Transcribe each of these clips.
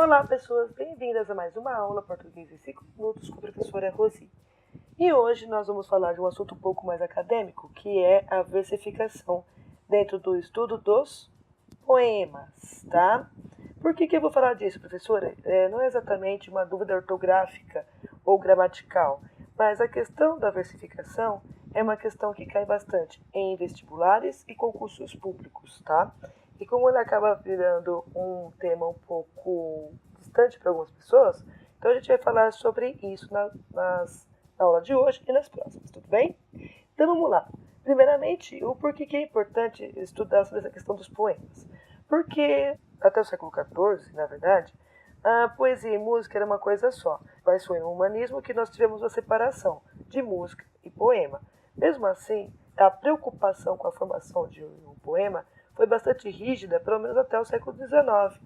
Olá, pessoas, bem-vindas a mais uma aula Português em 5 minutos com a professora Rosi. E hoje nós vamos falar de um assunto um pouco mais acadêmico, que é a versificação dentro do estudo dos poemas, tá? Por que eu vou falar disso, professora? Não é exatamente uma dúvida ortográfica ou gramatical, mas a questão da versificação é uma questão que cai bastante em vestibulares e concursos públicos, tá? E como ele acaba virando um tema um pouco distante para algumas pessoas, então a gente vai falar sobre isso na aula de hoje e nas próximas, tudo bem? Então vamos lá. Primeiramente, o porquê que é importante estudar sobre essa questão dos poemas. Porque até o século XIV, na verdade, a poesia e música era uma coisa só. Mas foi no humanismo que nós tivemos a separação de música e poema. Mesmo assim, a preocupação com a formação de um poema foi bastante rígida, pelo menos até o século XIX.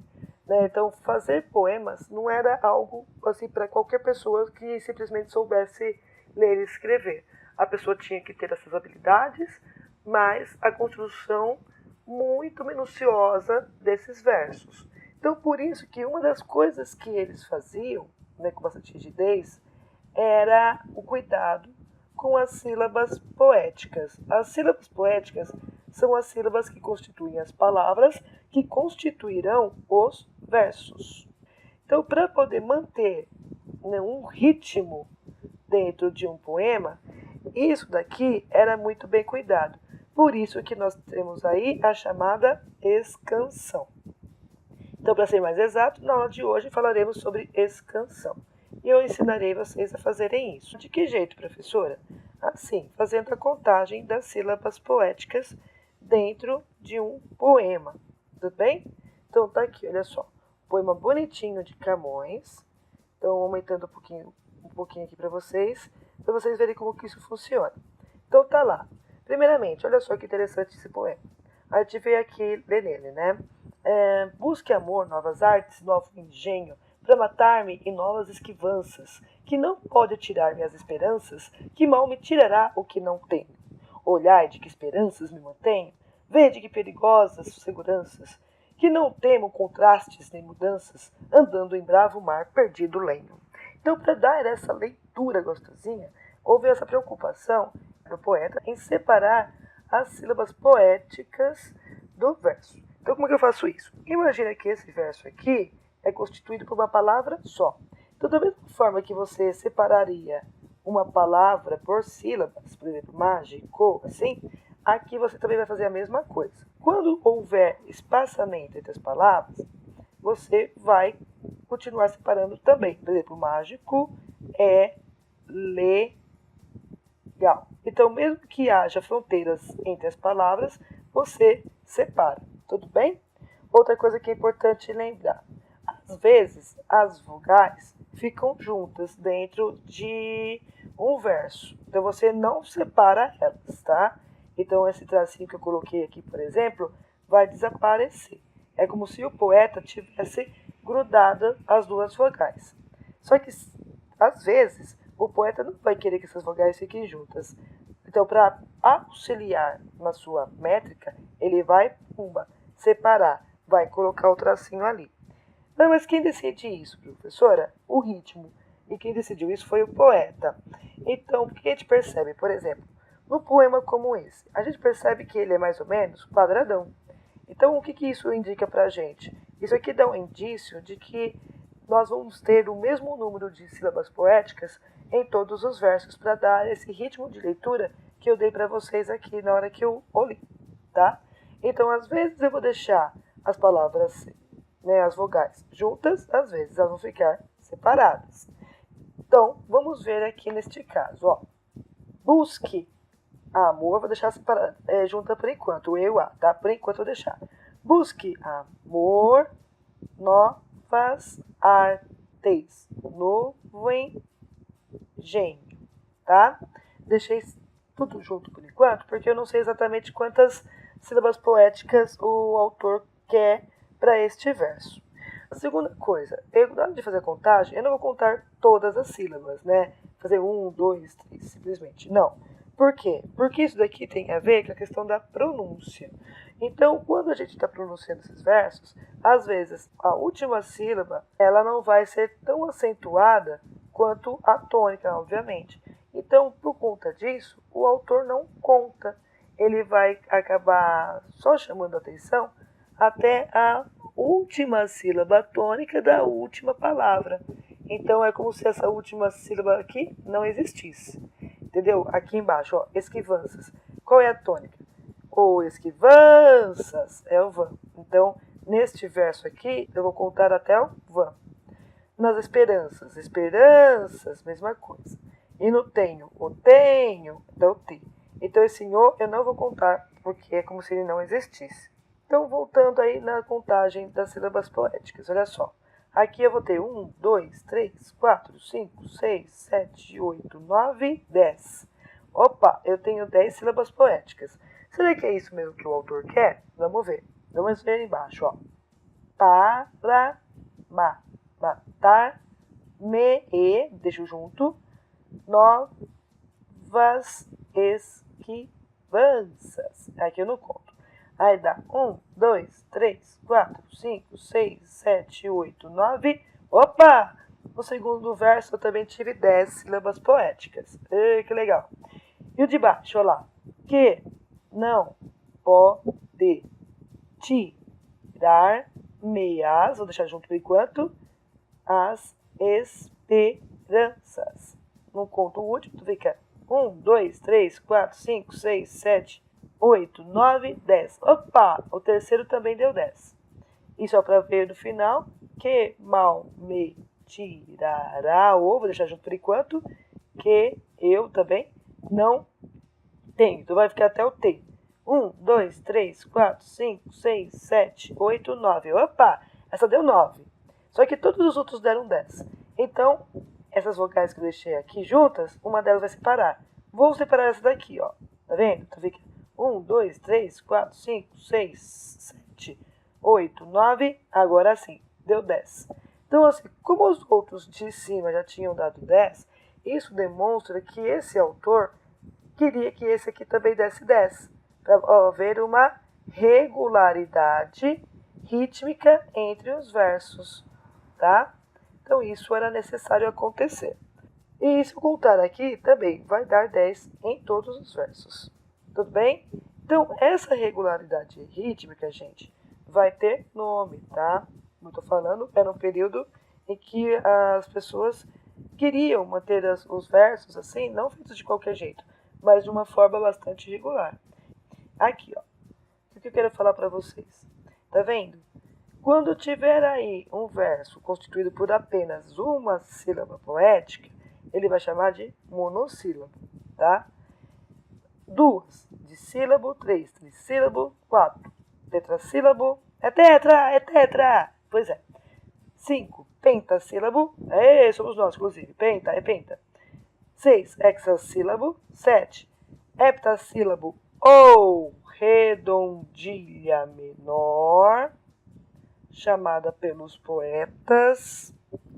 Né? Então, fazer poemas não era algo assim para qualquer pessoa que simplesmente soubesse ler e escrever. A pessoa tinha que ter essas habilidades, mas a construção muito minuciosa desses versos. Então, por isso que uma das coisas que eles faziam, né, com bastante rigidez, era o cuidado com as sílabas poéticas. As sílabas poéticas são as sílabas que constituem as palavras que constituirão os versos. Então, para poder manter, né, um ritmo dentro de um poema, isso daqui era muito bem cuidado. Por isso que nós temos aí a chamada escansão. Então, para ser mais exato, na aula de hoje falaremos sobre escansão. E eu ensinarei vocês a fazerem isso. De que jeito, professora? Assim, fazendo a contagem das sílabas poéticas dentro de um poema. Tudo bem? Então tá aqui, olha só. Poema bonitinho de Camões. Então, aumentando um pouquinho aqui para vocês verem como que isso funciona. Então tá lá. Primeiramente, olha só que interessante esse poema. A gente veio aqui ler nele, né? Busque amor, novas artes, novo engenho, para matar-me em novas esquivanças, que não pode tirar minhas esperanças, que mal me tirará o que não tenho. Olhai de que esperanças me mantenho, vede que perigosas seguranças, que não temo contrastes nem mudanças, andando em bravo mar perdido lenho. Então, para dar essa leitura gostosinha, houve essa preocupação do poeta em separar as sílabas poéticas do verso. Então, como é que eu faço isso? Imagina que esse verso aqui é constituído por uma palavra só. Então, da mesma forma que você separaria uma palavra por sílabas, por exemplo, mágico, assim, aqui você também vai fazer a mesma coisa. Quando houver espaçamento entre as palavras, você vai continuar separando também. Por exemplo, mágico é legal. Então, mesmo que haja fronteiras entre as palavras, você separa. Tudo bem? Outra coisa que é importante lembrar. Às vezes, as vogais ficam juntas dentro de um verso. Então, você não separa elas, tá? Então, esse tracinho que eu coloquei aqui, por exemplo, vai desaparecer. É como se o poeta tivesse grudado as duas vogais. Só que, às vezes, o poeta não vai querer que essas vogais fiquem juntas. Então, para auxiliar na sua métrica, ele vai separar, vai colocar o tracinho ali. Não, mas quem decide isso, professora? O ritmo. E quem decidiu isso foi o poeta. Então, o que a gente percebe? Por exemplo, num poema como esse, a gente percebe que ele é mais ou menos quadradão. Então, o que isso indica pra gente? Isso aqui dá um indício de que nós vamos ter o mesmo número de sílabas poéticas em todos os versos para dar esse ritmo de leitura que eu dei para vocês aqui na hora que eu li, tá? Então, às vezes eu vou deixar as palavras, né, as vogais juntas, às vezes elas vão ficar separadas. Então, vamos ver aqui neste caso, ó. Busque amor, vou deixar separada, junta por enquanto, o E e o A, tá? Por enquanto eu vou deixar. Busque amor, novas artes, novo engenho, tá? Deixei tudo junto por enquanto, porque eu não sei exatamente quantas sílabas poéticas o autor quer para este verso. A segunda coisa, na hora de fazer a contagem, eu não vou contar todas as sílabas, né? Fazer 1, 2, 3, simplesmente. Não. Por quê? Porque isso daqui tem a ver com a questão da pronúncia. Então, quando a gente está pronunciando esses versos, às vezes a última sílaba ela não vai ser tão acentuada quanto a tônica, obviamente. Então, por conta disso, o autor não conta. Ele vai acabar só chamando atenção até a última sílaba tônica da última palavra. Então, é como se essa última sílaba aqui não existisse. Entendeu? Aqui embaixo, ó, esquivanças. Qual é a tônica? O esquivanças é o van. Então, neste verso aqui, eu vou contar até o van. Nas esperanças, esperanças, mesma coisa. E no tenho, o tenho, dá o T. Então, esse o eu não vou contar, porque é como se ele não existisse. Então, voltando aí na contagem das sílabas poéticas, olha só. Aqui eu vou ter 1, 2, 3, 4, 5, 6, 7, 8, 9, 10. Opa, eu tenho 10 sílabas poéticas. Será que é isso mesmo que o autor quer? Vamos ver. Vamos ver embaixo, ó. Para, matar, me, deixo junto, novas esquivanças. Aqui eu não conto. Aí dá 1, 2, 3, 4, 5, 6, 7, 8, 9. Opa! No segundo verso eu também tive 10 sílabas poéticas. Que legal. E o de baixo, olha lá. Que não pode tirar meias, vou deixar junto por enquanto, as esperanças. No conto último, tu fica 1, 2, 3, 4, 5, 6, 7, 8, 9, 10. Opa! O terceiro também deu 10. E só para ver no final, que mal me tirará, ou vou deixar junto por enquanto, que eu também não tenho. Então vai ficar até o T. 1, 2, 3, 4, 5, 6, 7, 8, 9. Opa! Essa deu 9. Só que todos os outros deram 10. Então, essas vogais que eu deixei aqui juntas, uma delas vai separar. Vou separar essa daqui, ó. Tá vendo? Então fica 1, 2, 3, 4, 5, 6, 7, 8, 9. Agora sim, deu 10. Então, assim, como os outros de cima já tinham dado 10, isso demonstra que esse autor queria que esse aqui também desse 10. Para haver uma regularidade rítmica entre os versos, tá? Então, isso era necessário acontecer. E se eu contar aqui, também vai dar 10 em todos os versos. Tudo bem? Então, essa regularidade rítmica, gente, vai ter nome, tá? Como eu tô falando, era um período em que as pessoas queriam manter os versos assim, não feitos de qualquer jeito, mas de uma forma bastante regular. Aqui, ó. O que eu quero falar para vocês? Tá vendo? Quando tiver aí um verso constituído por apenas uma sílaba poética, ele vai chamar de monossílabo, tá? 2 dissílabo, 3 trissílabo, 4 tetrassílabo, é tetra! Pois é. 5 pentassílabo, somos nós, inclusive, penta, é penta. 6 hexassílabo, 7 heptassílabo ou redondilha menor, chamada pelos poetas,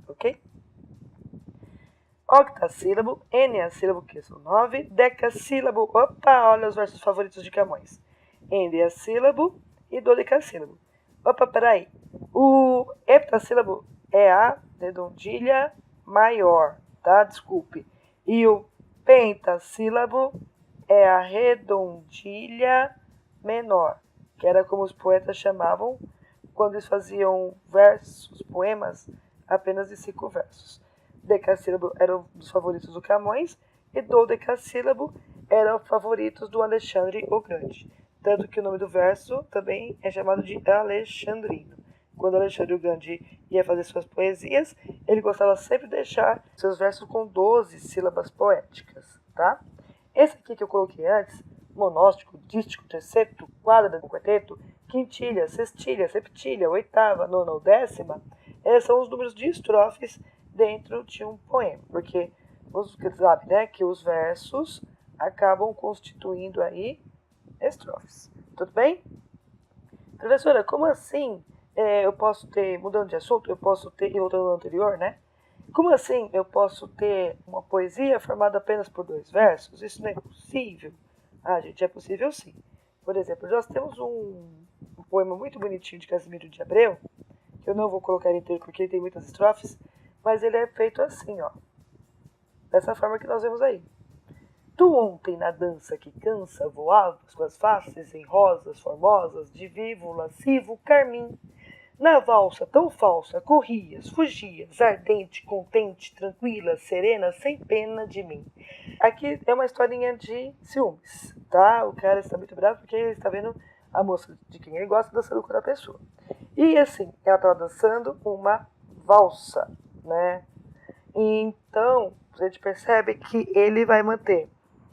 ok? Octassílabo, eneassílabo, que são 9, decassílabo, opa, olha os versos favoritos de Camões, endeassílabo e dodecassílabo. Opa, peraí, o heptassílabo é a redondilha maior, tá? Desculpe. E o pentassílabo é a redondilha menor, que era como os poetas chamavam quando eles faziam versos, poemas, apenas de 5 versos. Decassílabo era um dos favoritos do Camões e dodecassílabo eram favoritos do Alexandre o Grande. Tanto que o nome do verso também é chamado de alexandrino. Quando Alexandre o Grande ia fazer suas poesias, ele gostava sempre de deixar seus versos com 12 sílabas poéticas, tá? Esse aqui que eu coloquei antes, monóstico, dístico, terceto, quádruplo, quarteto, quintilha, sextilha, septilha, oitava, nona ou décima, esses são os números de estrofes dentro de um poema, porque você sabe, né, que os versos acabam constituindo aí estrofes. Tudo bem? Professora, como assim eu posso ter, mudando de assunto, eu posso ter, e voltando ao anterior, né? Como assim eu posso ter uma poesia formada apenas por 2 versos? Isso não é possível. Ah, gente, é possível sim. Por exemplo, nós temos um poema muito bonitinho de Casimiro de Abreu, que eu não vou colocar inteiro porque ele tem muitas estrofes, mas ele é feito assim, ó. Dessa forma que nós vemos aí. Tu ontem na dança que cansa voavas com as faces em rosas formosas de vivo, lascivo, carmim. Na valsa tão falsa corrias, fugias, ardente, contente, tranquila, serena, sem pena de mim. Aqui é uma historinha de ciúmes, tá? O cara está muito bravo porque ele está vendo a moça de quem ele gosta dançando com a pessoa. E assim, ela estava dançando uma valsa, né? Então, a gente percebe que ele vai manter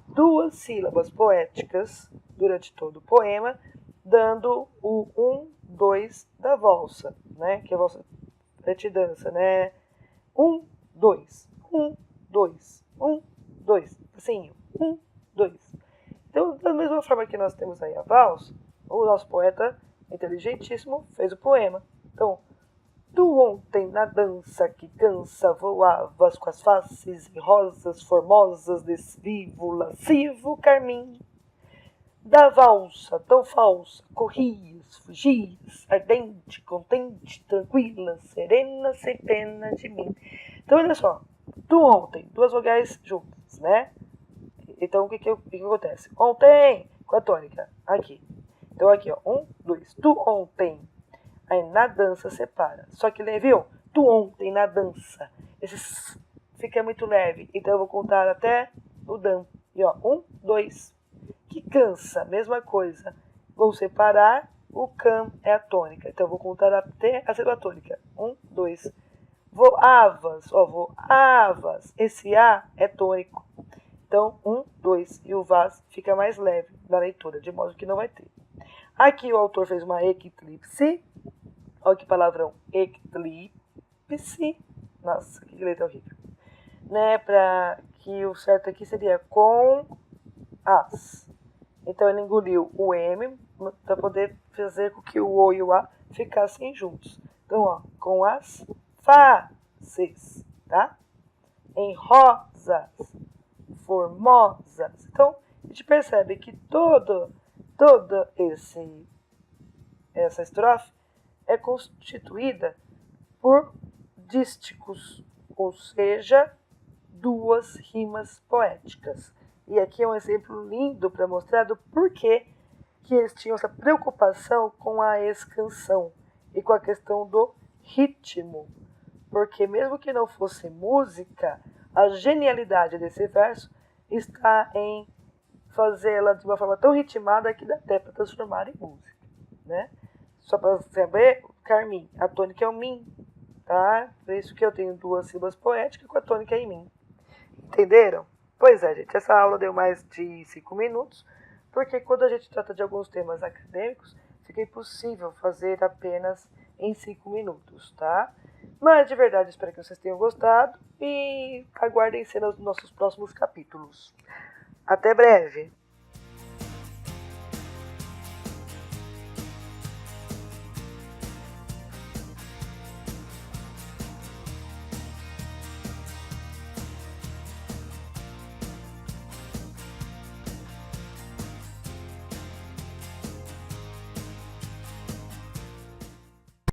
2 sílabas poéticas durante todo o poema, dando o 1, 2 da valsa, né? Que a valsa te dança, né? 1, 2, 1, 2, 1, 2, assim, 1, 2. Então, da mesma forma que nós temos aí a valsa, o nosso poeta inteligentíssimo fez o poema. Então, tu ontem na dança que cansa voavas com as faces rosas formosas desse vivo, lascivo carmim. Da valsa tão falsa corrias, fugias, ardente, contente, tranquila, serena, sem pena de mim. Então, olha só, tu ontem, 2 vogais juntas, né? Então, o que acontece? Ontem, com a tônica, aqui. Então, aqui, ó, 1, 2, tu ontem. Aí na dança separa. Só que, viu? Tu ontem na dança. Esse fica muito leve. Então eu vou contar até o dan. E ó, 1, 2. Que cansa, mesma coisa. Vou separar. O can é a tônica. Então eu vou contar até a segunda tônica. 1, 2. Voavas. Ó, voavas. Esse A é tônico. Então, 1, 2. E o vas fica mais leve na leitura, de modo que não vai ter. Aqui o autor fez uma eclipse. Olha que palavrão, eclipse. Nossa, que letra horrível. Né, para que o certo aqui seria com as. Então ele engoliu o M para poder fazer com que o O e o A ficassem juntos. Então, ó, com as faces, tá? Em rosas, formosas. Então, a gente percebe que toda essa estrofe é constituída por dísticos, ou seja, 2 rimas poéticas. E aqui é um exemplo lindo para mostrar do porquê que eles tinham essa preocupação com a escansão e com a questão do ritmo. Porque mesmo que não fosse música, a genialidade desse verso está em fazê-la de uma forma tão ritmada que dá até para transformar em música, né? Só para saber, carmim, a tônica é o min, tá? Por isso que eu tenho 2 sílabas poéticas com a tônica em min. Entenderam? Pois é, gente, essa aula deu mais de 5 minutos, porque quando a gente trata de alguns temas acadêmicos, fica impossível fazer apenas em 5 minutos, tá? Mas, de verdade, espero que vocês tenham gostado e aguardem cenas dos nossos próximos capítulos. Até breve!